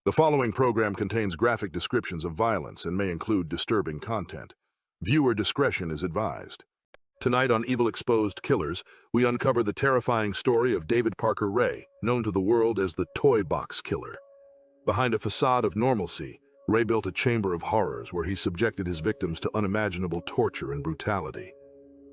The following program contains graphic descriptions of violence and may include disturbing content. Viewer discretion is advised. Tonight on Evil Exposed Killers, we uncover the terrifying story of David Parker Ray, known to the world as the Toy Box Killer. Behind a facade of normalcy, Ray built a chamber of horrors where he subjected his victims to unimaginable torture and brutality.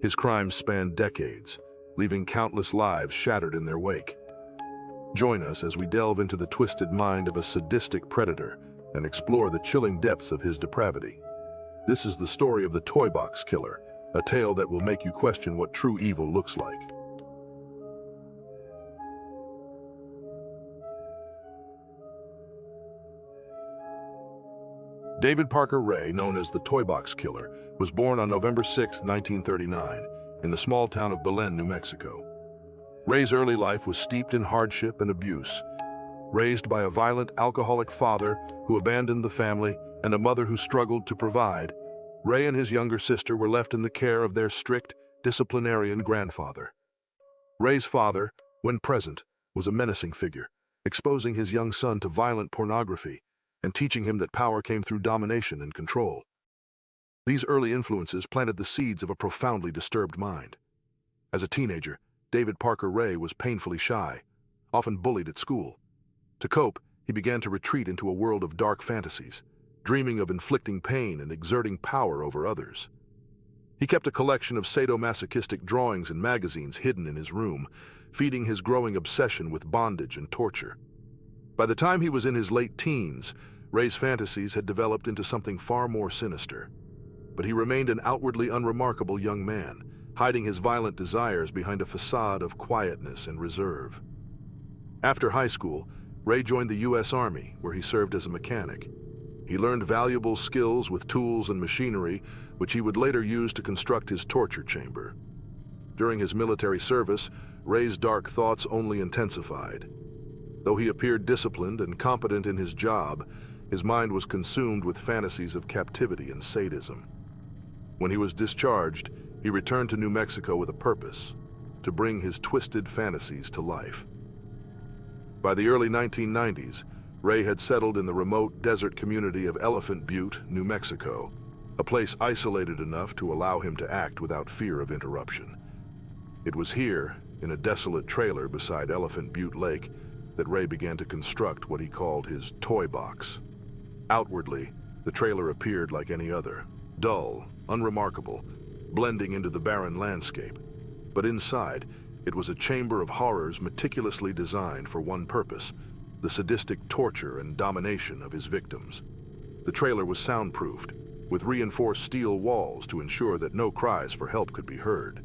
His crimes spanned decades, leaving countless lives shattered in their wake. Join us as we delve into the twisted mind of a sadistic predator and explore the chilling depths of his depravity. This is the story of the Toy Box Killer, a tale that will make you question what true evil looks like. David Parker Ray, known as the Toy Box Killer, was born on November 6, 1939, in the small town of Belen, New Mexico. Ray's early life was steeped in hardship and abuse. Raised by a violent, alcoholic father who abandoned the family and a mother who struggled to provide, Ray and his younger sister were left in the care of their strict, disciplinarian grandfather. Ray's father, when present, was a menacing figure, exposing his young son to violent pornography and teaching him that power came through domination and control. These early influences planted the seeds of a profoundly disturbed mind. As a teenager, David Parker Ray was painfully shy, often bullied at school. To cope, he began to retreat into a world of dark fantasies, dreaming of inflicting pain and exerting power over others. He kept a collection of sadomasochistic drawings and magazines hidden in his room, feeding his growing obsession with bondage and torture. By the time he was in his late teens, Ray's fantasies had developed into something far more sinister. But he remained an outwardly unremarkable young man, hiding his violent desires behind a facade of quietness and reserve. After high school, Ray joined the U.S. Army, where he served as a mechanic. He learned valuable skills with tools and machinery, which he would later use to construct his torture chamber. During his military service, Ray's dark thoughts only intensified. Though he appeared disciplined and competent in his job, his mind was consumed with fantasies of captivity and sadism. When he was discharged, he returned to New Mexico with a purpose: to bring his twisted fantasies to life. By the early 1990s, Ray had settled in the remote desert community of Elephant Butte, New Mexico, a place isolated enough to allow him to act without fear of interruption. It was here, in a desolate trailer beside Elephant Butte Lake, that Ray began to construct what he called his toy box. Outwardly, the trailer appeared like any other, dull, unremarkable, blending into the barren landscape. But inside, it was a chamber of horrors meticulously designed for one purpose: the sadistic torture and domination of his victims. The trailer was soundproofed, with reinforced steel walls to ensure that no cries for help could be heard.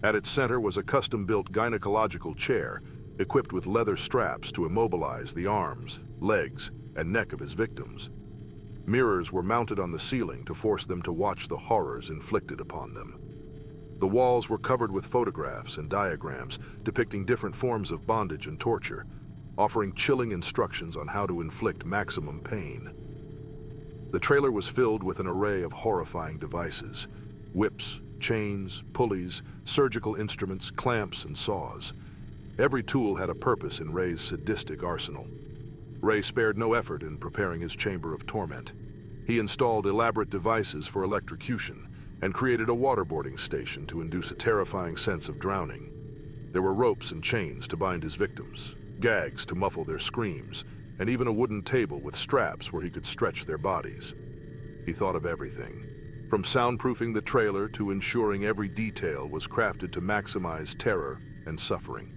At its center was a custom-built gynecological chair, equipped with leather straps to immobilize the arms, legs, and neck of his victims. Mirrors were mounted on the ceiling to force them to watch the horrors inflicted upon them. The walls were covered with photographs and diagrams depicting different forms of bondage and torture, offering chilling instructions on how to inflict maximum pain. The trailer was filled with an array of horrifying devices: whips, chains, pulleys, surgical instruments, clamps, and saws. Every tool had a purpose in Ray's sadistic arsenal. Ray spared no effort in preparing his chamber of torment. He installed elaborate devices for electrocution and created a waterboarding station to induce a terrifying sense of drowning. There were ropes and chains to bind his victims, gags to muffle their screams, and even a wooden table with straps where he could stretch their bodies. He thought of everything, from soundproofing the trailer to ensuring every detail was crafted to maximize terror and suffering.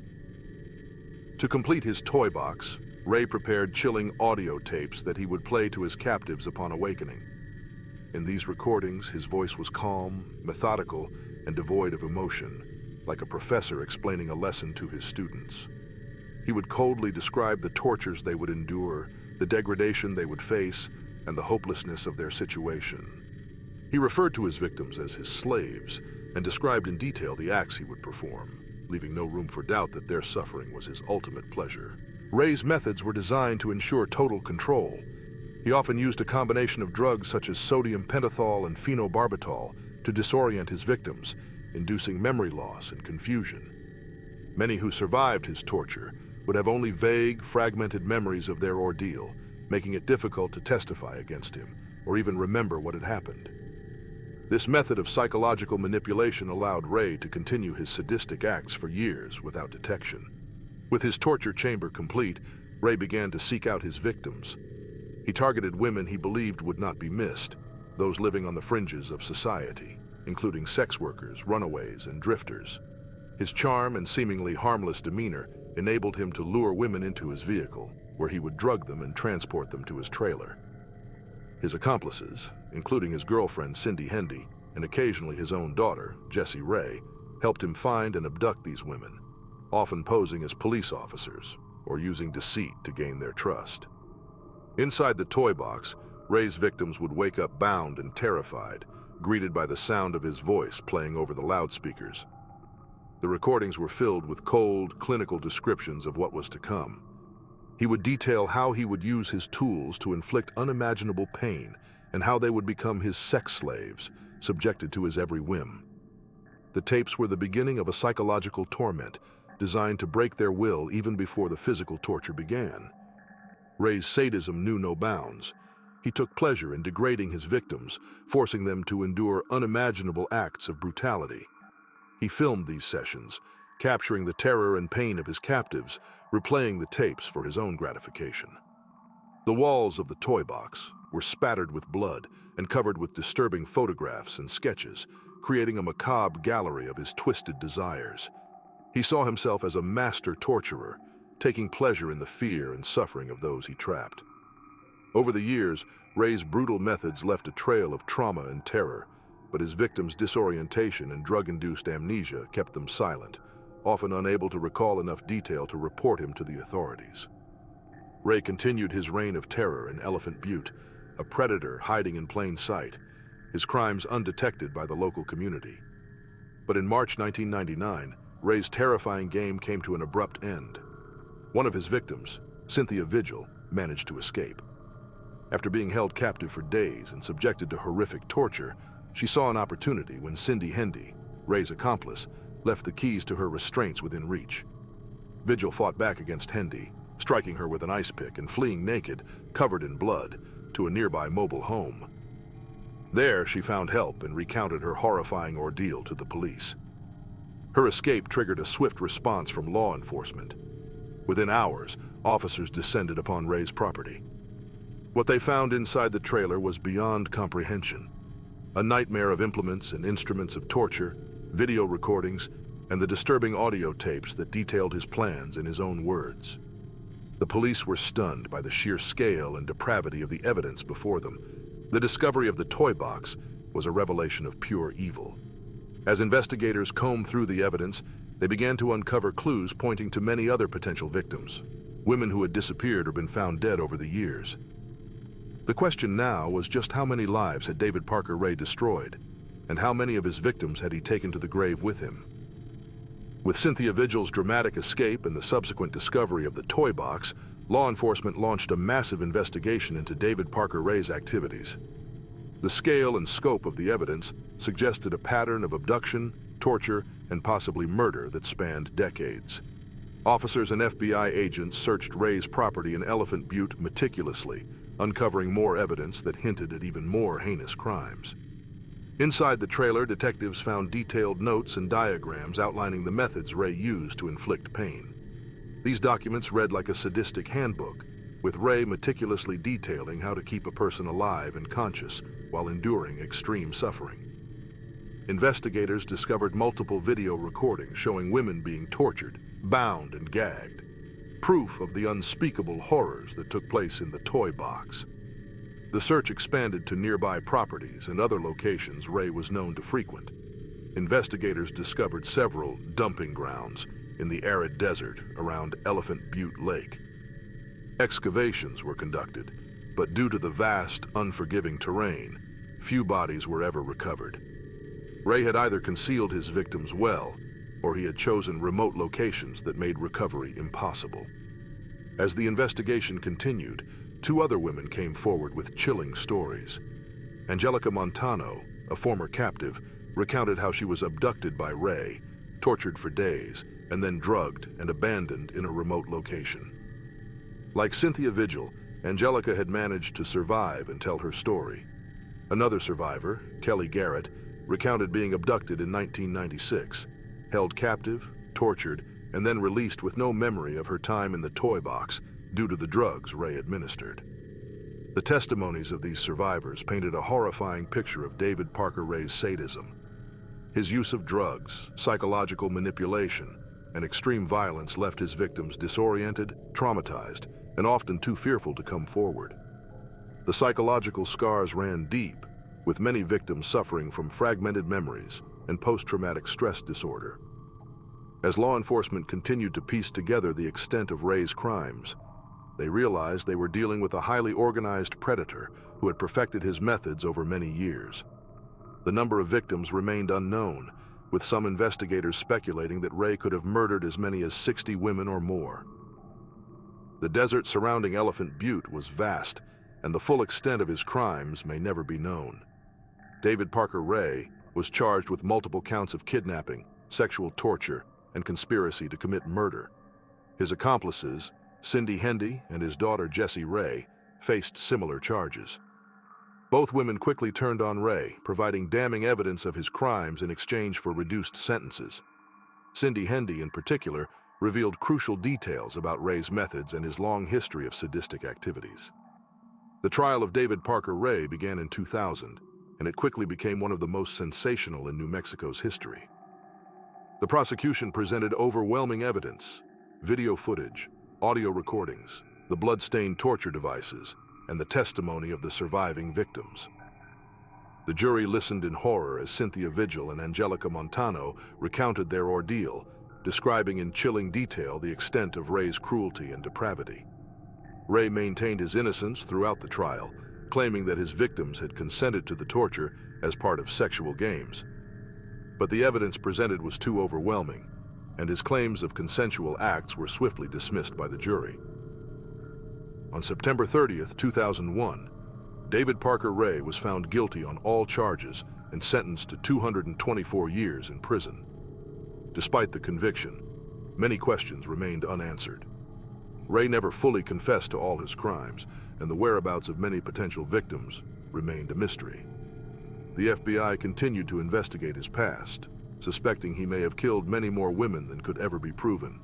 To complete his toy box, Ray prepared chilling audio tapes that he would play to his captives upon awakening. In these recordings, his voice was calm, methodical, and devoid of emotion, like a professor explaining a lesson to his students. He would coldly describe the tortures they would endure, the degradation they would face, and the hopelessness of their situation. He referred to his victims as his slaves and described in detail the acts he would perform, leaving no room for doubt that their suffering was his ultimate pleasure. Ray's methods were designed to ensure total control. He often used a combination of drugs such as sodium pentothal and phenobarbital to disorient his victims, inducing memory loss and confusion. Many who survived his torture would have only vague, fragmented memories of their ordeal, making it difficult to testify against him or even remember what had happened. This method of psychological manipulation allowed Ray to continue his sadistic acts for years without detection. With his torture chamber complete, Ray began to seek out his victims. He targeted women he believed would not be missed, those living on the fringes of society, including sex workers, runaways, and drifters. His charm and seemingly harmless demeanor enabled him to lure women into his vehicle, where he would drug them and transport them to his trailer. His accomplices, including his girlfriend Cindy Hendy and occasionally his own daughter, Jessie Ray, helped him find and abduct these women, often posing as police officers or using deceit to gain their trust. Inside the toy box, Ray's victims would wake up bound and terrified, greeted by the sound of his voice playing over the loudspeakers. The recordings were filled with cold, clinical descriptions of what was to come. He would detail how he would use his tools to inflict unimaginable pain and how they would become his sex slaves, subjected to his every whim. The tapes were the beginning of a psychological torment designed to break their will even before the physical torture began. Ray's sadism knew no bounds. He took pleasure in degrading his victims, forcing them to endure unimaginable acts of brutality. He filmed these sessions, capturing the terror and pain of his captives, replaying the tapes for his own gratification. The walls of the toy box were spattered with blood and covered with disturbing photographs and sketches, creating a macabre gallery of his twisted desires. He saw himself as a master torturer, taking pleasure in the fear and suffering of those he trapped. Over the years, Ray's brutal methods left a trail of trauma and terror, but his victims' disorientation and drug-induced amnesia kept them silent, often unable to recall enough detail to report him to the authorities. Ray continued his reign of terror in Elephant Butte, a predator hiding in plain sight, his crimes undetected by the local community. But in March 1999, Ray's terrifying game came to an abrupt end. One of his victims, Cynthia Vigil, managed to escape. After being held captive for days and subjected to horrific torture, she saw an opportunity when Cindy Hendy, Ray's accomplice, left the keys to her restraints within reach. Vigil fought back against Hendy, striking her with an ice pick and fleeing naked, covered in blood, to a nearby mobile home. There, she found help and recounted her horrifying ordeal to the police. Her escape triggered a swift response from law enforcement. Within hours, officers descended upon Ray's property. What they found inside the trailer was beyond comprehension. A nightmare of implements and instruments of torture, video recordings, and the disturbing audio tapes that detailed his plans in his own words. The police were stunned by the sheer scale and depravity of the evidence before them. The discovery of the toy box was a revelation of pure evil. As investigators combed through the evidence, they began to uncover clues pointing to many other potential victims, women who had disappeared or been found dead over the years. The question now was just how many lives had David Parker Ray destroyed, and how many of his victims had he taken to the grave with him? With Cynthia Vigil's dramatic escape and the subsequent discovery of the toy box, law enforcement launched a massive investigation into David Parker Ray's activities. The scale and scope of the evidence suggested a pattern of abduction, torture, and possibly murder that spanned decades. Officers and FBI agents searched Ray's property in Elephant Butte meticulously, uncovering more evidence that hinted at even more heinous crimes. Inside the trailer, detectives found detailed notes and diagrams outlining the methods Ray used to inflict pain. These documents read like a sadistic handbook, with Ray meticulously detailing how to keep a person alive and conscious while enduring extreme suffering. Investigators discovered multiple video recordings showing women being tortured, bound, and gagged, proof of the unspeakable horrors that took place in the toy box. The search expanded to nearby properties and other locations Ray was known to frequent. Investigators discovered several dumping grounds in the arid desert around Elephant Butte Lake. Excavations were conducted, but due to the vast, unforgiving terrain, few bodies were ever recovered. Ray had either concealed his victims well, or he had chosen remote locations that made recovery impossible. As the investigation continued, two other women came forward with chilling stories. Angelica Montano, a former captive, recounted how she was abducted by Ray, tortured for days, and then drugged and abandoned in a remote location. Like Cynthia Vigil, Angelica had managed to survive and tell her story. Another survivor, Kelly Garrett, recounted being abducted in 1996, held captive, tortured, and then released with no memory of her time in the toy box due to the drugs Ray administered. The testimonies of these survivors painted a horrifying picture of David Parker Ray's sadism. His use of drugs, psychological manipulation, and extreme violence left his victims disoriented, traumatized, and often too fearful to come forward. The psychological scars ran deep, with many victims suffering from fragmented memories and post-traumatic stress disorder. As law enforcement continued to piece together the extent of Ray's crimes, they realized they were dealing with a highly organized predator who had perfected his methods over many years. The number of victims remained unknown, with some investigators speculating that Ray could have murdered as many as 60 women or more. The desert surrounding Elephant Butte was vast, and the full extent of his crimes may never be known. David Parker Ray was charged with multiple counts of kidnapping, sexual torture, and conspiracy to commit murder. His accomplices, Cindy Hendy and his daughter Jessie Ray, faced similar charges. Both women quickly turned on Ray, providing damning evidence of his crimes in exchange for reduced sentences. Cindy Hendy, in particular, revealed crucial details about Ray's methods and his long history of sadistic activities. The trial of David Parker Ray began in 2000, and it quickly became one of the most sensational in New Mexico's history. The prosecution presented overwhelming evidence: video footage, audio recordings, the blood-stained torture devices, and the testimony of the surviving victims. The jury listened in horror as Cynthia Vigil and Angelica Montano recounted their ordeal, describing in chilling detail the extent of Ray's cruelty and depravity. Ray maintained his innocence throughout the trial, claiming that his victims had consented to the torture as part of sexual games. But the evidence presented was too overwhelming, and his claims of consensual acts were swiftly dismissed by the jury. On September 30th, 2001, David Parker Ray was found guilty on all charges and sentenced to 224 years in prison. Despite the conviction, many questions remained unanswered. Ray never fully confessed to all his crimes, and the whereabouts of many potential victims remained a mystery. The FBI continued to investigate his past, suspecting he may have killed many more women than could ever be proven.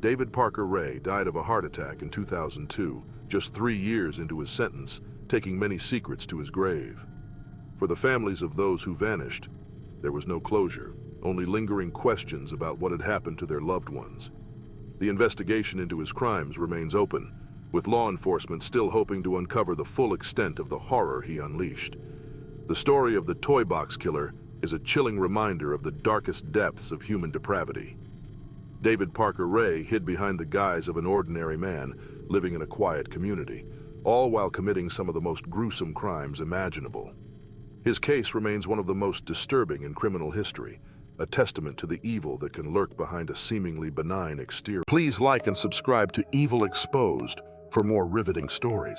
David Parker Ray died of a heart attack in 2002, just 3 years into his sentence, taking many secrets to his grave. For the families of those who vanished, there was no closure, only lingering questions about what had happened to their loved ones. The investigation into his crimes remains open, with law enforcement still hoping to uncover the full extent of the horror he unleashed. The story of the Toy Box Killer is a chilling reminder of the darkest depths of human depravity. David Parker Ray hid behind the guise of an ordinary man living in a quiet community, all while committing some of the most gruesome crimes imaginable. His case remains one of the most disturbing in criminal history, a testament to the evil that can lurk behind a seemingly benign exterior. Please like and subscribe to Evil Exposed for more riveting stories.